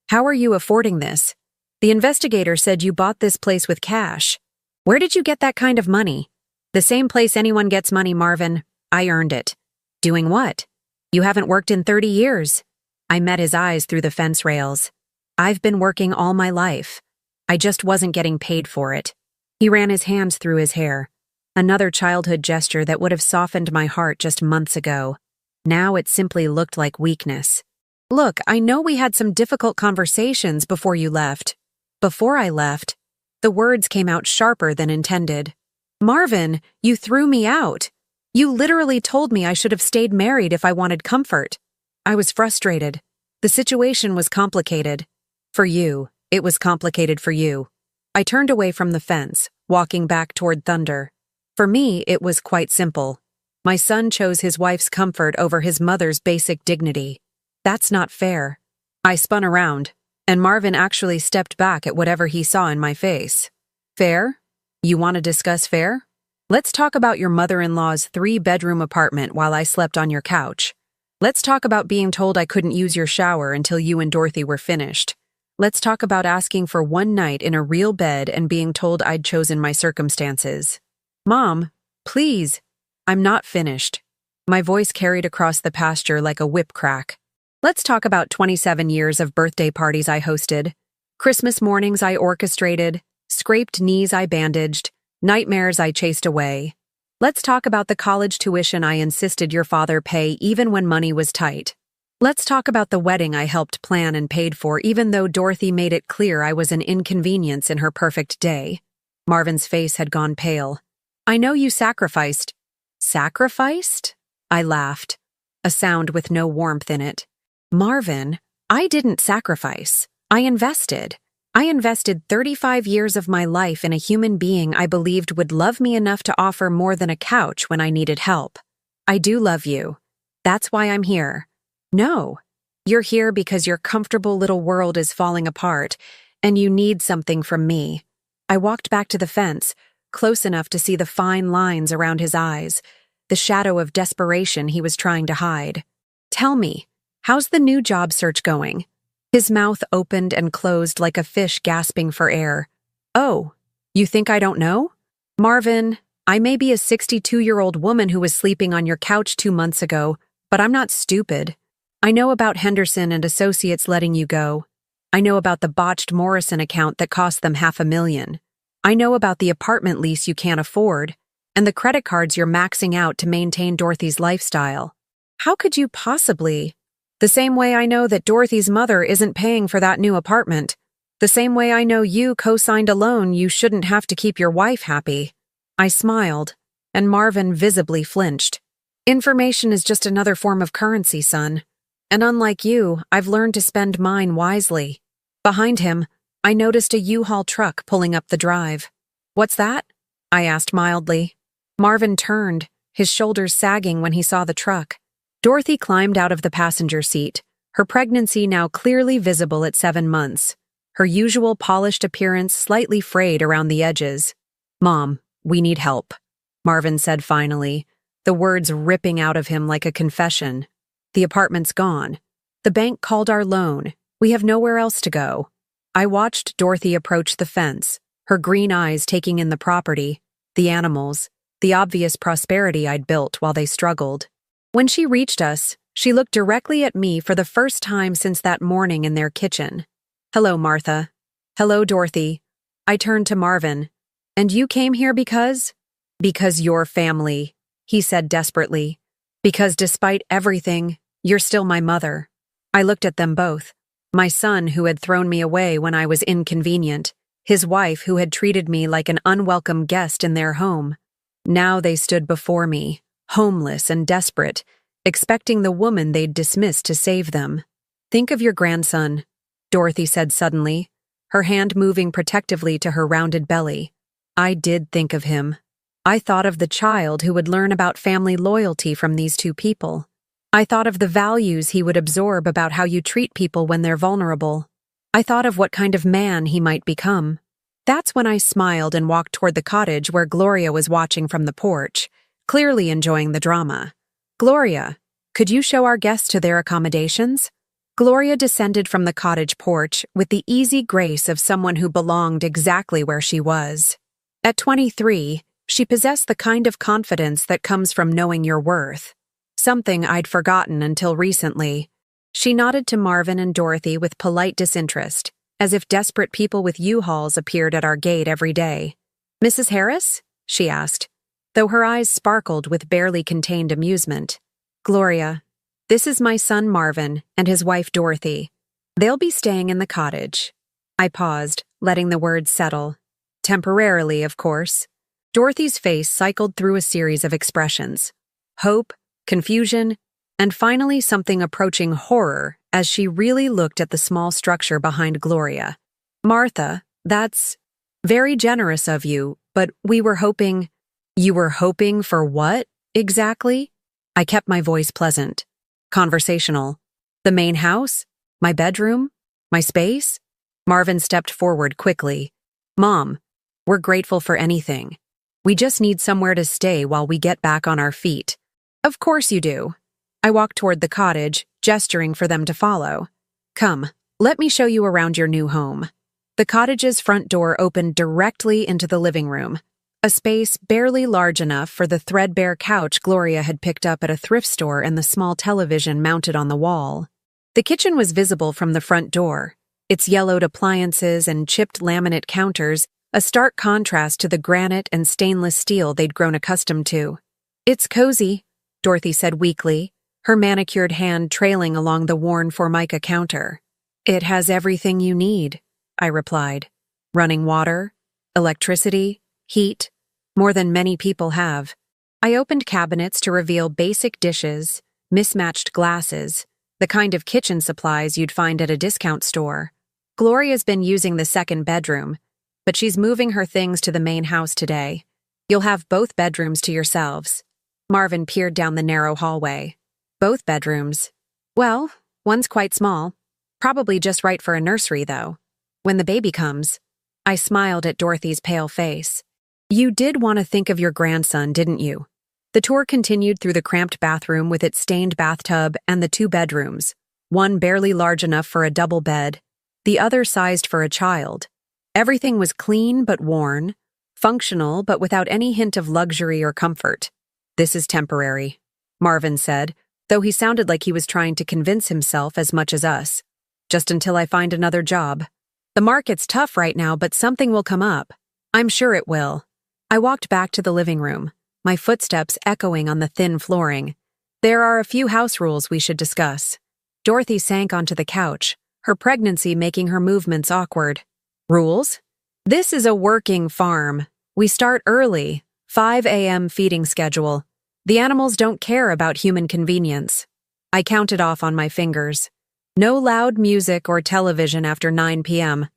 how are you affording this? The investigator said you bought this place with cash. Where did you get that kind of money? The same place anyone gets money, Marvin. I earned it. Doing what? You haven't worked in 30 years. I met his eyes through the fence rails. I've been working all my life. I just wasn't getting paid for it. He ran his hands through his hair. Another childhood gesture that would have softened my heart just months ago. Now it simply looked like weakness. Look, I know we had some difficult conversations before you left. Before I left, the words came out sharper than intended. Marvin, you threw me out. You literally told me I should have stayed married if I wanted comfort. I was frustrated. The situation was complicated. For you, it was complicated for you. I turned away from the fence, walking back toward Thunder. For me, it was quite simple. My son chose his wife's comfort over his mother's basic dignity. That's not fair. I spun around, and Marvin actually stepped back at whatever he saw in my face. Fair? You want to discuss fair? Let's talk about your mother-in-law's 3-bedroom apartment while I slept on your couch. Let's talk about being told I couldn't use your shower until you and Dorothy were finished. Let's talk about asking for one night in a real bed and being told I'd chosen my circumstances. Mom, please. I'm not finished. My voice carried across the pasture like a whip crack. Let's talk about 27 years of birthday parties I hosted, Christmas mornings I orchestrated, scraped knees I bandaged, nightmares I chased away. Let's talk about the college tuition I insisted your father pay even when money was tight. Let's talk about the wedding I helped plan and paid for even though Dorothy made it clear I was an inconvenience in her perfect day. Marvin's face had gone pale. I know you sacrificed. Sacrificed? I laughed, a sound with no warmth in it. Marvin, I didn't sacrifice. I invested. I invested 35 years of my life in a human being I believed would love me enough to offer more than a couch when I needed help. I do love you. That's why I'm here. No, you're here because your comfortable little world is falling apart, and you need something from me. I walked back to the fence, close enough to see the fine lines around his eyes, the shadow of desperation he was trying to hide. Tell me, how's the new job search going? His mouth opened and closed like a fish gasping for air. Oh, you think I don't know? Marvin, I may be a 62-year-old woman who was sleeping on your couch 2 months ago, but I'm not stupid. I know about Henderson and Associates letting you go. I know about the botched Morrison account that cost them $500,000. I know about the apartment lease you can't afford, and the credit cards you're maxing out to maintain Dorothy's lifestyle. How could you possibly? The same way I know that Dorothy's mother isn't paying for that new apartment. The same way I know you co-signed a loan you shouldn't have to keep your wife happy. I smiled, and Marvin visibly flinched. Information is just another form of currency, son. And unlike you, I've learned to spend mine wisely. Behind him, I noticed a U-Haul truck pulling up the drive. What's that? I asked mildly. Marvin turned, his shoulders sagging when he saw the truck. Dorothy climbed out of the passenger seat, her pregnancy now clearly visible at 7 months, her usual polished appearance slightly frayed around the edges. Mom, we need help, Marvin said finally, the words ripping out of him like a confession. The apartment's gone. The bank called our loan. We have nowhere else to go. I watched Dorothy approach the fence, her green eyes taking in the property, the animals, the obvious prosperity I'd built while they struggled. When she reached us, she looked directly at me for the first time since that morning in their kitchen. Hello, Martha. Hello, Dorothy. I turned to Marvin. And you came here because? Because you're family, he said desperately. Because despite everything, you're still my mother. I looked at them both. My son who had thrown me away when I was inconvenient, his wife who had treated me like an unwelcome guest in their home. Now they stood before me, homeless and desperate, expecting the woman they'd dismissed to save them. Think of your grandson, Dorothy said suddenly, her hand moving protectively to her rounded belly. I did think of him. I thought of the child who would learn about family loyalty from these two people. I thought of the values he would absorb about how you treat people when they're vulnerable. I thought of what kind of man he might become. That's when I smiled and walked toward the cottage where Gloria was watching from the porch, clearly enjoying the drama. Gloria, could you show our guests to their accommodations? Gloria descended from the cottage porch with the easy grace of someone who belonged exactly where she was. At 23, she possessed the kind of confidence that comes from knowing your worth. Something I'd forgotten until recently. She nodded to Marvin and Dorothy with polite disinterest, as if desperate people with U-Hauls appeared at our gate every day. Mrs. Harris? She asked, though her eyes sparkled with barely contained amusement. Gloria, this is my son Marvin and his wife Dorothy. They'll be staying in the cottage. I paused, letting the words settle. Temporarily, of course. Dorothy's face cycled through a series of expressions. Hope, confusion, and finally something approaching horror as she really looked at the small structure behind Gloria. Martha, that's very generous of you, but we were hoping— You were hoping for what, exactly? I kept my voice pleasant, conversational. The main house? My bedroom? My space? Marvin stepped forward quickly. Mom, we're grateful for anything. We just need somewhere to stay while we get back on our feet. Of course you do. I walked toward the cottage, gesturing for them to follow. Come, Let me show you around your new home. The cottage's front door opened directly into the living room, a space barely large enough for the threadbare couch Gloria had picked up at a thrift store and the small television mounted on the wall. The kitchen was visible from the front door, its yellowed appliances and chipped laminate counters a stark contrast to the granite and stainless steel they'd grown accustomed to. "It's cozy," Dorothy said weakly, her manicured hand trailing along the worn Formica counter. "It has everything you need," I replied. "Running water, electricity, heat, more than many people have." I opened cabinets to reveal basic dishes, mismatched glasses, the kind of kitchen supplies you'd find at a discount store. Gloria's been using the second bedroom, but she's moving her things to the main house today. You'll have both bedrooms to yourselves. Marvin peered down the narrow hallway. Both bedrooms. Well, one's quite small. Probably just right for a nursery, though. When the baby comes. I smiled at Dorothy's pale face. You did want to think of your grandson, didn't you? The tour continued through the cramped bathroom with its stained bathtub and the two bedrooms, one barely large enough for a double bed, the other sized for a child. Everything was clean but worn, functional but without any hint of luxury or comfort. "This is temporary," Marvin said, though he sounded like he was trying to convince himself as much as us. "Just until I find another job. The market's tough right now, but something will come up. I'm sure it will." I walked back to the living room, my footsteps echoing on the thin flooring. "There are a few house rules we should discuss." Dorothy sank onto the couch, her pregnancy making her movements awkward. "Rules? This is a working farm. We start early, 5 a.m. feeding schedule. The animals don't care about human convenience." I counted off on my fingers. "No loud music or television after 9 p.m.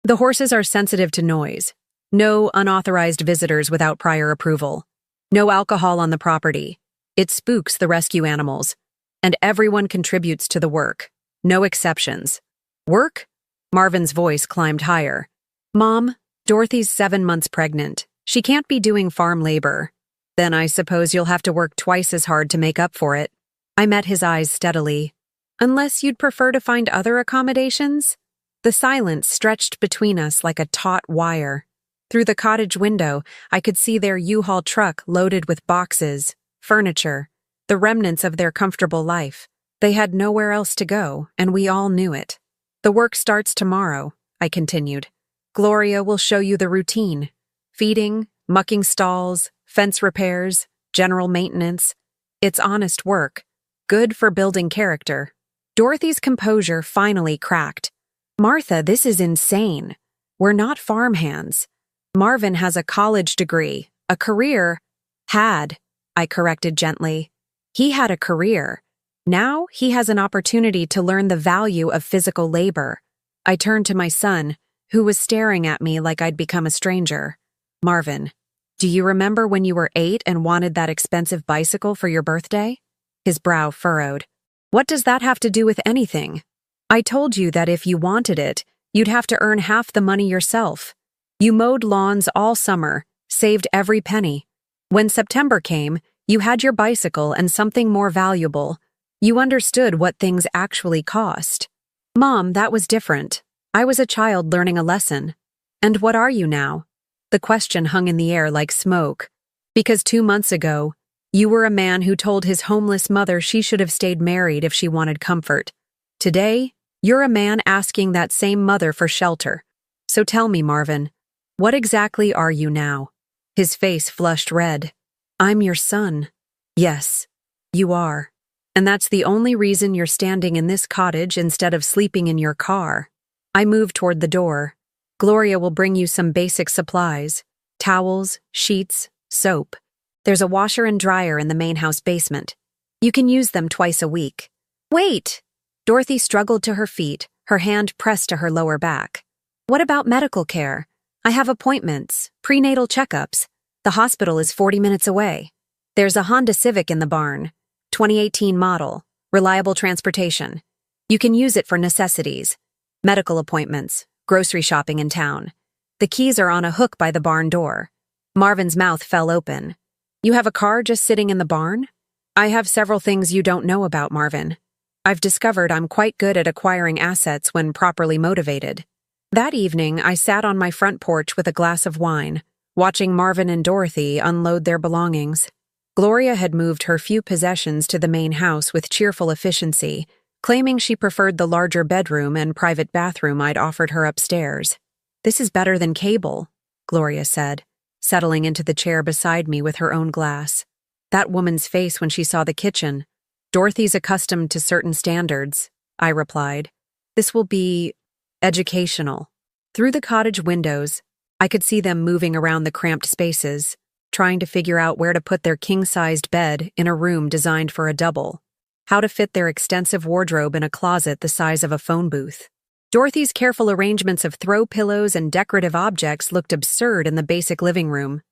The horses are sensitive to noise. No unauthorized visitors without prior approval. No alcohol on the property. It spooks the rescue animals. And everyone contributes to the work. No exceptions." "Work?" Marvin's voice climbed higher. "Mom, Dorothy's 7 months pregnant. She can't be doing farm labor." "Then I suppose you'll have to work twice as hard to make up for it." I met his eyes steadily. "Unless you'd prefer to find other accommodations?" The silence stretched between us like a taut wire. Through the cottage window, I could see their U-Haul truck loaded with boxes, furniture, the remnants of their comfortable life. They had nowhere else to go, and we all knew it. "The work starts tomorrow," I continued. "Gloria will show you the routine. Feeding, mucking stalls, fence repairs, general maintenance. It's honest work. Good for building character." Dorothy's composure finally cracked. "Martha, this is insane. We're not farmhands. Marvin has a college degree, a career." "Had," I corrected gently. "He had a career. Now he has an opportunity to learn the value of physical labor." I turned to my son, who was staring at me like I'd become a stranger. "Marvin, do you remember when you were 8 and wanted that expensive bicycle for your birthday?" His brow furrowed. "What does that have to do with anything? I told you that if you wanted it, you'd have to earn half the money yourself. You mowed lawns all summer, saved every penny. When September came, you had your bicycle and something more valuable. You understood what things actually cost." "Mom, that was different. I was a child learning a lesson." "And what are you now?" The question hung in the air like smoke. "Because 2 months ago, you were a man who told his homeless mother she should have stayed married if she wanted comfort. Today, you're a man asking that same mother for shelter. So tell me, Marvin, what exactly are you now?" His face flushed red. "I'm your son." "Yes, you are. And that's the only reason you're standing in this cottage instead of sleeping in your car." I moved toward the door. "Gloria will bring you some basic supplies. Towels, sheets, soap. There's a washer and dryer in the main house basement. You can use them twice a week." "Wait!" Dorothy struggled to her feet, her hand pressed to her lower back. "What about medical care? I have appointments, prenatal checkups. The hospital is 40 minutes away. There's a Honda Civic in the barn, 2018 model, reliable transportation. You can use it for necessities, medical appointments, grocery shopping in town. The keys are on a hook by the barn door." Marvin's mouth fell open. "You have a car just sitting in the barn?" "I have several things you don't know about, Marvin. I've discovered I'm quite good at acquiring assets when properly motivated. That evening, I sat on my front porch with a glass of wine, watching Marvin and Dorothy unload their belongings. Gloria had moved her few possessions to the main house with cheerful efficiency, claiming she preferred the larger bedroom and private bathroom I'd offered her upstairs. "This is better than cable," Gloria said, settling into the chair beside me with her own glass. "That woman's face when she saw the kitchen. Dorothy's accustomed to certain standards," I replied. "This will be educational." Through the cottage windows, I could see them moving around the cramped spaces, trying to figure out where to put their king-sized bed in a room designed for a double, how to fit their extensive wardrobe in a closet the size of a phone booth. Dorothy's careful arrangements of throw pillows and decorative objects looked absurd in the basic living room.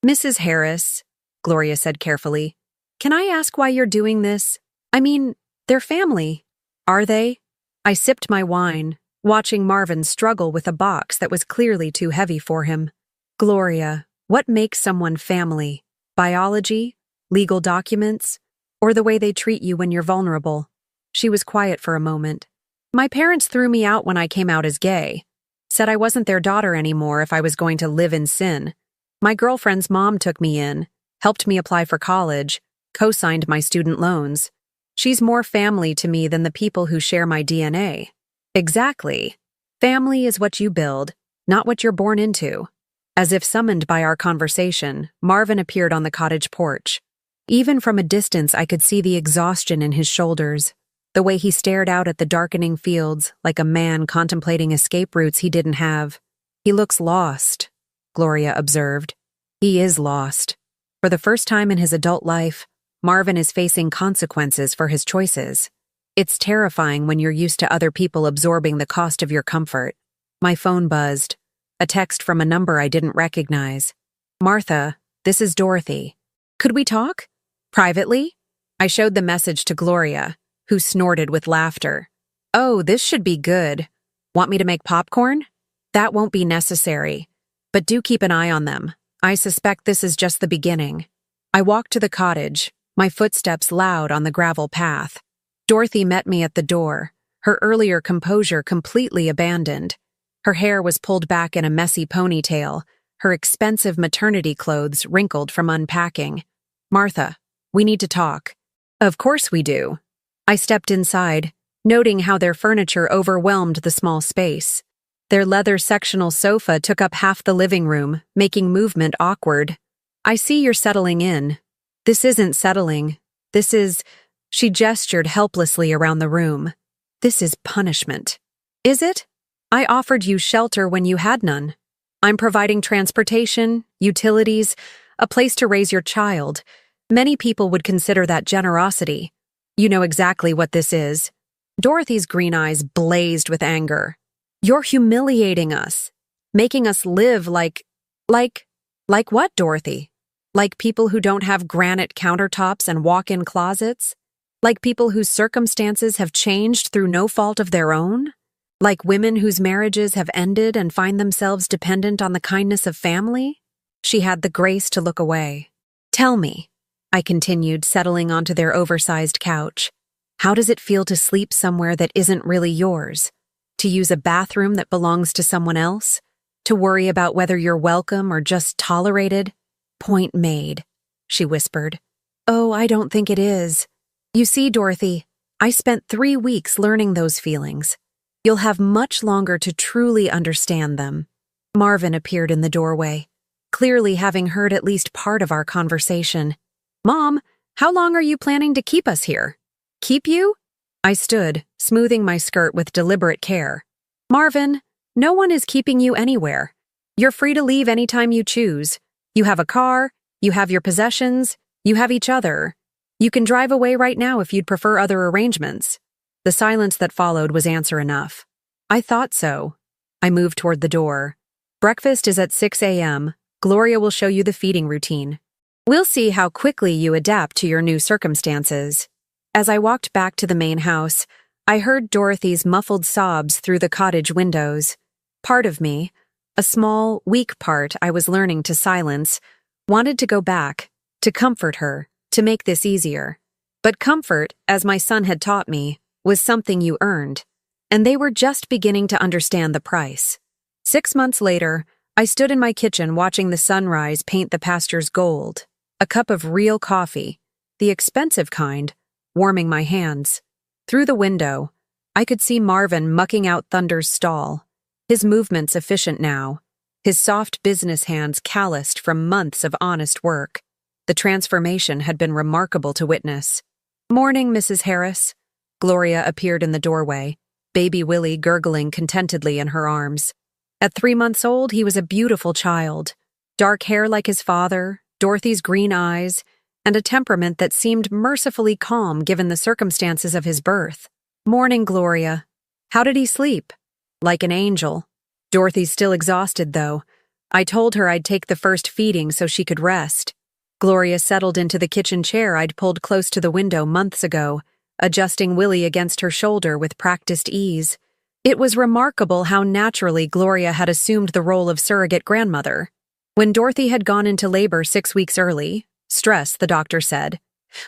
"Mrs. Harris," Gloria said carefully, "can I ask why you're doing this? I mean, they're family." "Are they?" I sipped my wine, watching Marvin struggle with a box that was clearly too heavy for him. "Gloria, what makes someone family? Biology? Legal documents? Or the way they treat you when you're vulnerable?" She was quiet for a moment. "My parents threw me out when I came out as gay. Said I wasn't their daughter anymore if I was going to live in sin. My girlfriend's mom took me in, helped me apply for college, co-signed my student loans. She's more family to me than the people who share my DNA." "Exactly. Family is what you build, not what you're born into." As if summoned by our conversation, Marvin appeared on the cottage porch. Even from a distance, I could see the exhaustion in his shoulders, the way he stared out at the darkening fields like a man contemplating escape routes he didn't have. "He looks lost," Gloria observed. "He is lost. For the first time in his adult life, Marvin is facing consequences for his choices. It's terrifying when you're used to other people absorbing the cost of your comfort." My phone buzzed. A text from a number I didn't recognize. "Martha, this is Dorothy. Could we talk? Privately?" I showed the message to Gloria, who snorted with laughter. "Oh, this should be good. Want me to make popcorn?" "That won't be necessary. But do keep an eye on them. I suspect this is just the beginning." I walked to the cottage, my footsteps loud on the gravel path. Dorothy met me at the door, her earlier composure completely abandoned. Her hair was pulled back in a messy ponytail, her expensive maternity clothes wrinkled from unpacking. "Martha, we need to talk." "Of course we do." I stepped inside, noting how their furniture overwhelmed the small space. Their leather sectional sofa took up half the living room, making movement awkward. "I see you're settling in." "This isn't settling. This is—" She gestured helplessly around the room. "This is punishment." "Is it? I offered you shelter when you had none. I'm providing transportation, utilities, a place to raise your child. Many people would consider that generosity. You know exactly what this is." Dorothy's green eyes blazed with anger. "You're humiliating us, making us live like what, Dorothy? Like people who don't have granite countertops and walk-in closets? Like people whose circumstances have changed through no fault of their own? Like women whose marriages have ended and find themselves dependent on the kindness of family?" She had the grace to look away. "Tell me," I continued, settling onto their oversized couch, "how does it feel to sleep somewhere that isn't really yours? To use a bathroom that belongs to someone else? To worry about whether you're welcome or just tolerated?" "Point made," she whispered. "Oh, I don't think it is. You see, Dorothy, I spent 3 weeks learning those feelings. You'll have much longer to truly understand them." Marvin appeared in the doorway, clearly having heard at least part of our conversation. "Mom, how long are you planning to keep us here?" "Keep you?" I stood, smoothing my skirt with deliberate care. "Marvin, no one is keeping you anywhere. You're free to leave anytime you choose. You have a car, you have your possessions, you have each other. You can drive away right now if you'd prefer other arrangements." The silence that followed was answer enough. "I thought so." I moved toward the door. "Breakfast is at 6 a.m. Gloria will show you the feeding routine. We'll see how quickly you adapt to your new circumstances." As I walked back to the main house, I heard Dorothy's muffled sobs through the cottage windows. Part of me, a small, weak part I was learning to silence, wanted to go back, to comfort her, to make this easier. But comfort, as my son had taught me, was something you earned, and they were just beginning to understand the price. 6 months later, I stood in my kitchen watching the sunrise paint the pastures gold, a cup of real coffee, the expensive kind, warming my hands. Through the window, I could see Marvin mucking out Thunder's stall, his movements efficient now, his soft business hands calloused from months of honest work. The transformation had been remarkable to witness. "Morning, Mrs. Harris." Gloria appeared in the doorway, baby Willie gurgling contentedly in her arms. At 3 months old, he was a beautiful child. Dark hair like his father, Dorothy's green eyes, and a temperament that seemed mercifully calm given the circumstances of his birth. "Morning, Gloria. How did he sleep?" "Like an angel." "Dorothy's still exhausted, though. I told her I'd take the first feeding so she could rest." Gloria settled into the kitchen chair I'd pulled close to the window months ago, adjusting Willie against her shoulder with practiced ease. It was remarkable how naturally Gloria had assumed the role of surrogate grandmother. When Dorothy had gone into labor 6 weeks early, stress, the doctor said,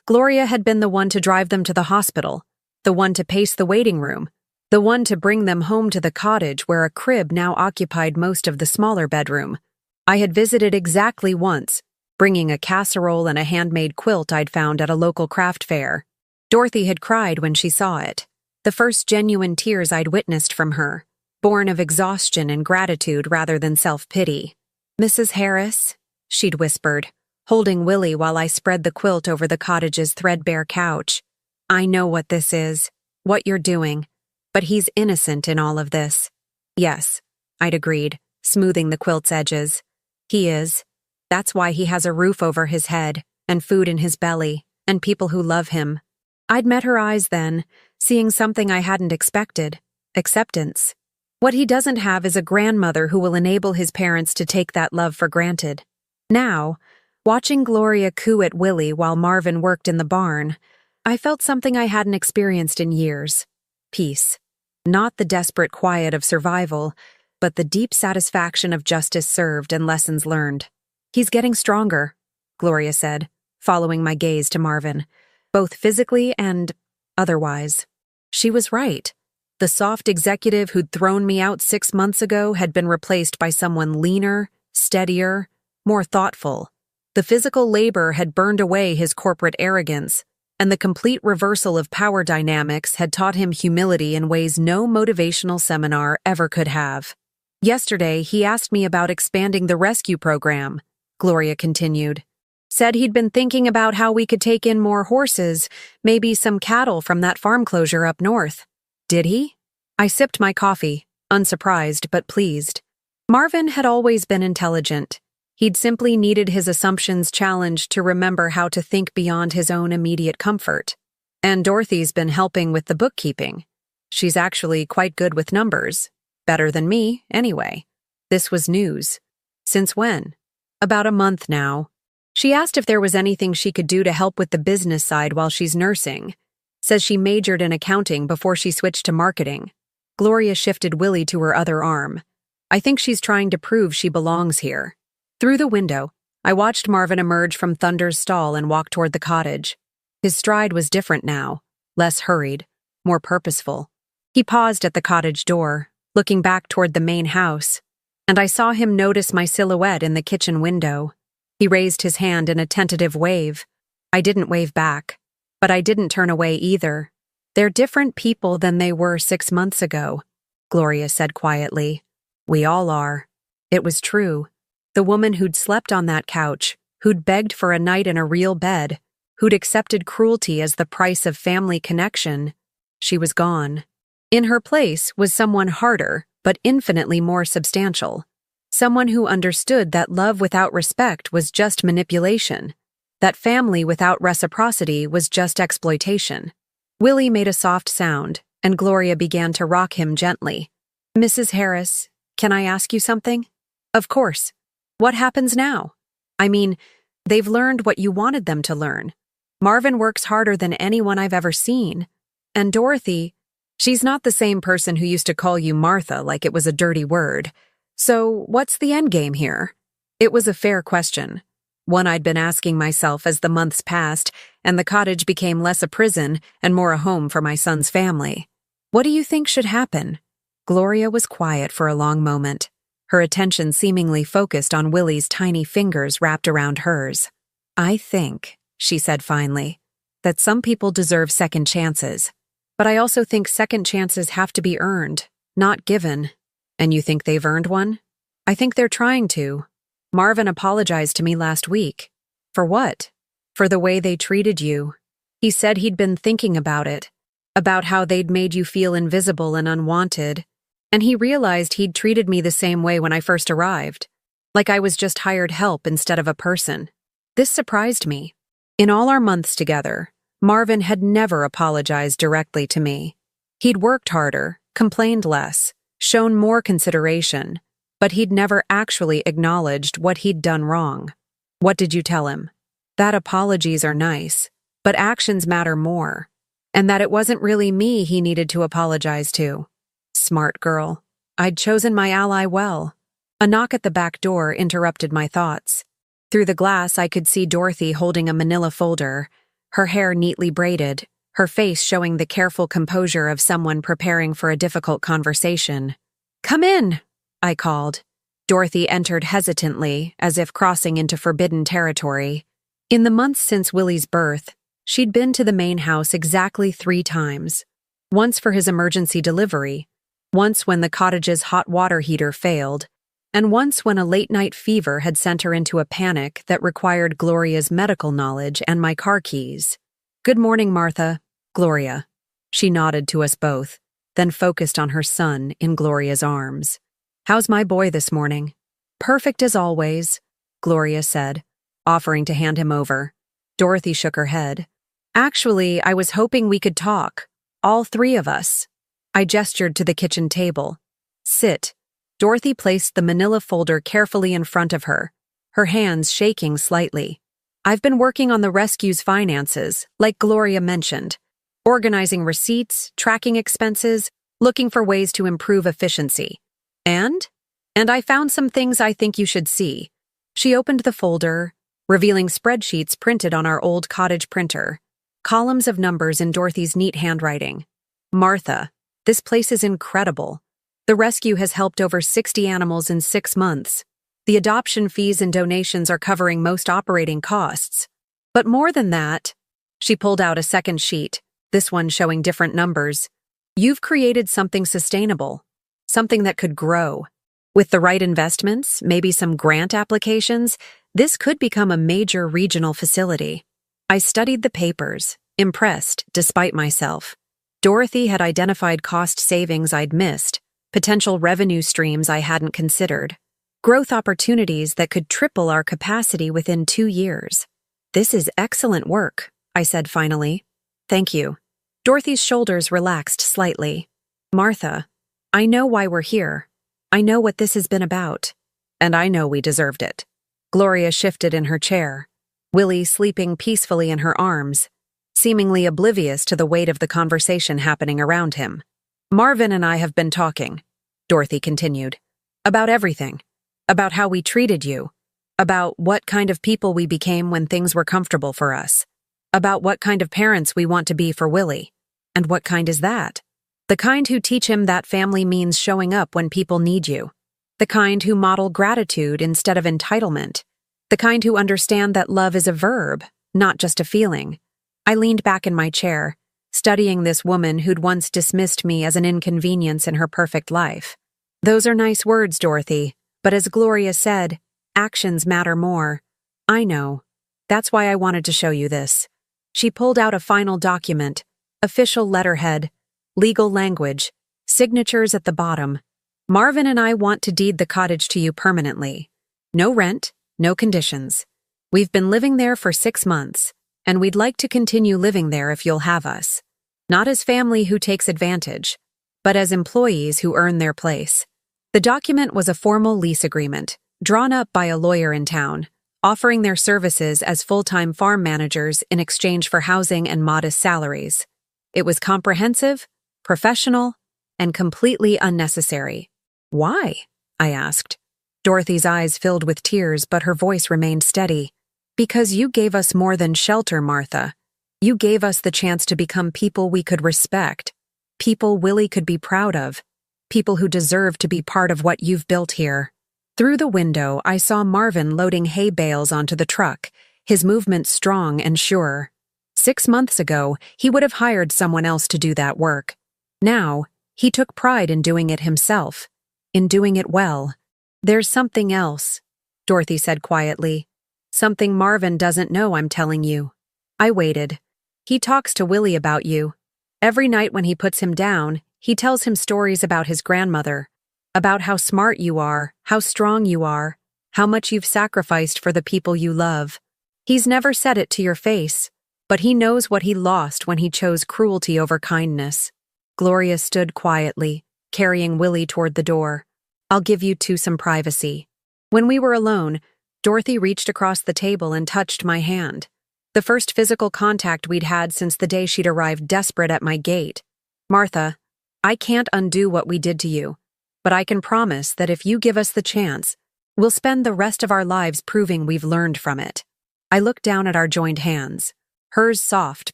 Gloria had been the one to drive them to the hospital, the one to pace the waiting room, the one to bring them home to the cottage where a crib now occupied most of the smaller bedroom. I had visited exactly once, bringing a casserole and a handmade quilt I'd found at a local craft fair. Dorothy had cried when she saw it, the first genuine tears I'd witnessed from her, born of exhaustion and gratitude rather than self-pity. "Mrs. Harris," she'd whispered, holding Willie while I spread the quilt over the cottage's threadbare couch. "I know what this is, what you're doing, but he's innocent in all of this." "Yes," I'd agreed, smoothing the quilt's edges. "He is. That's why he has a roof over his head, and food in his belly, and people who love him." I'd met her eyes then, seeing something I hadn't expected: acceptance. What he doesn't have is a grandmother who will enable his parents to take that love for granted. Now, watching Gloria coo at Willie while Marvin worked in the barn, I felt something I hadn't experienced in years: peace. Not the desperate quiet of survival, but the deep satisfaction of justice served and lessons learned. "He's getting stronger," Gloria said, following my gaze to Marvin, "both physically and otherwise." She was right. The soft executive who'd thrown me out 6 months ago had been replaced by someone leaner, steadier, more thoughtful. The physical labor had burned away his corporate arrogance, and the complete reversal of power dynamics had taught him humility in ways no motivational seminar ever could have. "Yesterday, he asked me about expanding the rescue program," Gloria continued. "Said he'd been thinking about how we could take in more horses, maybe some cattle from that farm closure up north." "Did he?" I sipped my coffee, unsurprised but pleased. Marvin had always been intelligent. He'd simply needed his assumptions challenged to remember how to think beyond his own immediate comfort. And Dorothy's been helping with the bookkeeping. She's actually quite good with numbers. Better than me, anyway. This was news. "Since when?" "About a month now. She asked if there was anything she could do to help with the business side while she's nursing. Says she majored in accounting before she switched to marketing." Gloria shifted Willie to her other arm. "I think she's trying to prove she belongs here." Through the window, I watched Marvin emerge from Thunder's stall and walk toward the cottage. His stride was different now, less hurried, more purposeful. He paused at the cottage door, looking back toward the main house, and I saw him notice my silhouette in the kitchen window. He raised his hand in a tentative wave. I didn't wave back, but I didn't turn away either. "They're different people than they were 6 months ago," Gloria said quietly. "We all are." It was true. The woman who'd slept on that couch, who'd begged for a night in a real bed, who'd accepted cruelty as the price of family connection, she was gone. In her place was someone harder, but infinitely more substantial. Someone who understood that love without respect was just manipulation, that family without reciprocity was just exploitation. Willie made a soft sound, and Gloria began to rock him gently. "Mrs. Harris, can I ask you something?" "Of course. What happens now?" "I mean, they've learned what you wanted them to learn. Marvin works harder than anyone I've ever seen. And Dorothy, she's not the same person who used to call you Martha like it was a dirty word. So what's the end game here?" It was a fair question. One I'd been asking myself as the months passed and the cottage became less a prison and more a home for my son's family. What do you think should happen? Gloria was quiet for a long moment, her attention seemingly focused on Willie's tiny fingers wrapped around hers. I think, she said finally, that some people deserve second chances. But I also think second chances have to be earned, not given. And you think they've earned one? I think they're trying to. Marvin apologized to me last week. For what? For the way they treated you. He said he'd been thinking about it, about how they'd made you feel invisible and unwanted, and he realized he'd treated me the same way when I first arrived, like I was just hired help instead of a person. This surprised me. In all our months together, Marvin had never apologized directly to me. He'd worked harder, complained less, shown more consideration, but he'd never actually acknowledged what he'd done wrong. What did you tell him? That apologies are nice, but actions matter more, and that it wasn't really me he needed to apologize to. Smart girl. I'd chosen my ally well. A knock at the back door interrupted my thoughts. Through the glass, I could see Dorothy holding a manila folder, her hair neatly braided, her face showing the careful composure of someone preparing for a difficult conversation. "Come in," I called. Dorothy entered hesitantly, as if crossing into forbidden territory. In the months since Willie's birth, she'd been to the main house exactly 3 times. Once for his emergency delivery, once when the cottage's hot water heater failed, and once when a late-night fever had sent her into a panic that required Gloria's medical knowledge and my car keys. "Good morning, Martha." "Gloria." She nodded to us both, then focused on her son in Gloria's arms. "How's my boy this morning?" "Perfect as always," Gloria said, offering to hand him over. Dorothy shook her head. "Actually, I was hoping we could talk. All 3 of us." I gestured to the kitchen table. "Sit." Dorothy placed the manila folder carefully in front of her, her hands shaking slightly. "I've been working on the rescue's finances, like Gloria mentioned, organizing receipts, tracking expenses, looking for ways to improve efficiency. And I found some things I think you should see." She opened the folder, revealing spreadsheets printed on our old cottage printer, columns of numbers in Dorothy's neat handwriting. "Martha, this place is incredible. The rescue has helped over 60 animals in 6 months. The adoption fees and donations are covering most operating costs. But more than that," she pulled out a second sheet, this one showing different numbers. "You've created something sustainable, something that could grow. With the right investments, maybe some grant applications, this could become a major regional facility." I studied the papers, impressed despite myself. Dorothy had identified cost savings I'd missed, potential revenue streams I hadn't considered, growth opportunities that could triple our capacity within 2 years. "This is excellent work," I said finally. "Thank you." Dorothy's shoulders relaxed slightly. "Martha, I know why we're here. I know what this has been about. And I know we deserved it." Gloria shifted in her chair, Willie sleeping peacefully in her arms, seemingly oblivious to the weight of the conversation happening around him. "Marvin and I have been talking," Dorothy continued, "about everything. About how we treated you. About what kind of people we became when things were comfortable for us. About what kind of parents we want to be for Willie. And what kind is that? The kind who teach him that family means showing up when people need you. The kind who model gratitude instead of entitlement. The kind who understand that love is a verb, not just a feeling." I leaned back in my chair, studying this woman who'd once dismissed me as an inconvenience in her perfect life. "Those are nice words, Dorothy, but as Gloria said, actions matter more." "I know. That's why I wanted to show you this." She pulled out a final document, official letterhead, legal language, signatures at the bottom. "Marvin and I want to deed the cottage to you permanently. No rent, no conditions. We've been living there for 6 months, and we'd like to continue living there if you'll have us. Not as family who takes advantage, but as employees who earn their place." The document was a formal lease agreement, drawn up by a lawyer in town, offering their services as full-time farm managers in exchange for housing and modest salaries. It was comprehensive, professional, and completely unnecessary. "Why?" I asked. Dorothy's eyes filled with tears, but her voice remained steady. Because you gave us more than shelter, Martha. You gave us the chance to become people we could respect, people Willie could be proud of, people who deserve to be part of what you've built here. Through the window, I saw Marvin loading hay bales onto the truck, his movements strong and sure. 6 months ago, he would have hired someone else to do that work. Now, he took pride in doing it himself, in doing it well. There's something else, Dorothy said quietly. Something Marvin doesn't know, I'm telling you. I waited. He talks to Willie about you. Every night when he puts him down, he tells him stories about his grandmother, about how smart you are, how strong you are, how much you've sacrificed for the people you love. He's never said it to your face, but he knows what he lost when he chose cruelty over kindness. Gloria stood quietly, carrying Willie toward the door. I'll give you two some privacy. When we were alone, Dorothy reached across the table and touched my hand. The first physical contact we'd had since the day she'd arrived desperate at my gate. Martha, I can't undo what we did to you, but I can promise that if you give us the chance, we'll spend the rest of our lives proving we've learned from it. I looked down at our joined hands, hers soft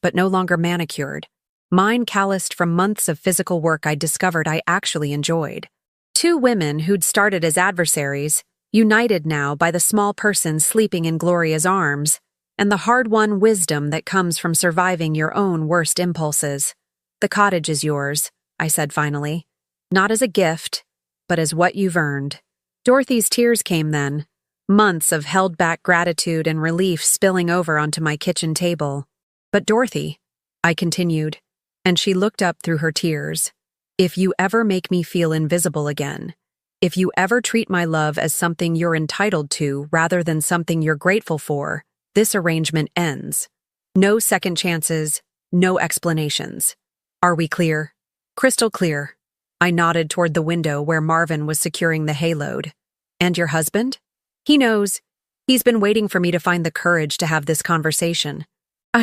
but no longer manicured, mine calloused from months of physical work I discovered I actually enjoyed. Two women who'd started as adversaries, united now by the small person sleeping in Gloria's arms, and the hard-won wisdom that comes from surviving your own worst impulses. The cottage is yours, I said finally, not as a gift, but as what you've earned. Dorothy's tears came then, months of held-back gratitude and relief spilling over onto my kitchen table. But Dorothy, I continued, and she looked up through her tears, if you ever make me feel invisible again, if you ever treat my love as something you're entitled to rather than something you're grateful for, this arrangement ends. No second chances, no explanations. Are we clear? Crystal clear. I nodded toward the window where Marvin was securing the hayload. And your husband? He knows. He's been waiting for me to find the courage to have this conversation.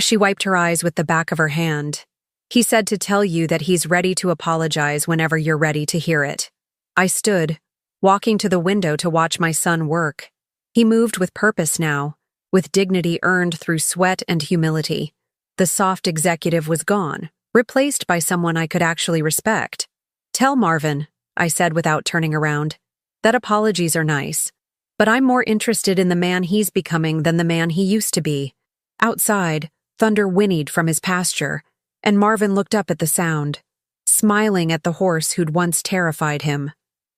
She wiped her eyes with the back of her hand. He said to tell you that he's ready to apologize whenever you're ready to hear it. I stood, walking to the window to watch my son work. He moved with purpose now, with dignity earned through sweat and humility. The soft executive was gone, replaced by someone I could actually respect. Tell Marvin, I said without turning around, that apologies are nice, but I'm more interested in the man he's becoming than the man he used to be. Outside, thunder whinnied from his pasture, and Marvin looked up at the sound, smiling at the horse who'd once terrified him.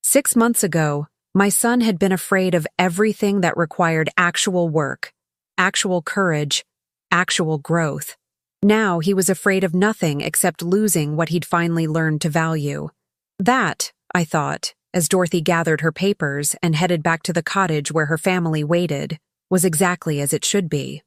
6 months ago, my son had been afraid of everything that required actual work, actual courage, actual growth. Now he was afraid of nothing except losing what he'd finally learned to value. That, I thought, as Dorothy gathered her papers and headed back to the cottage where her family waited, was exactly as it should be.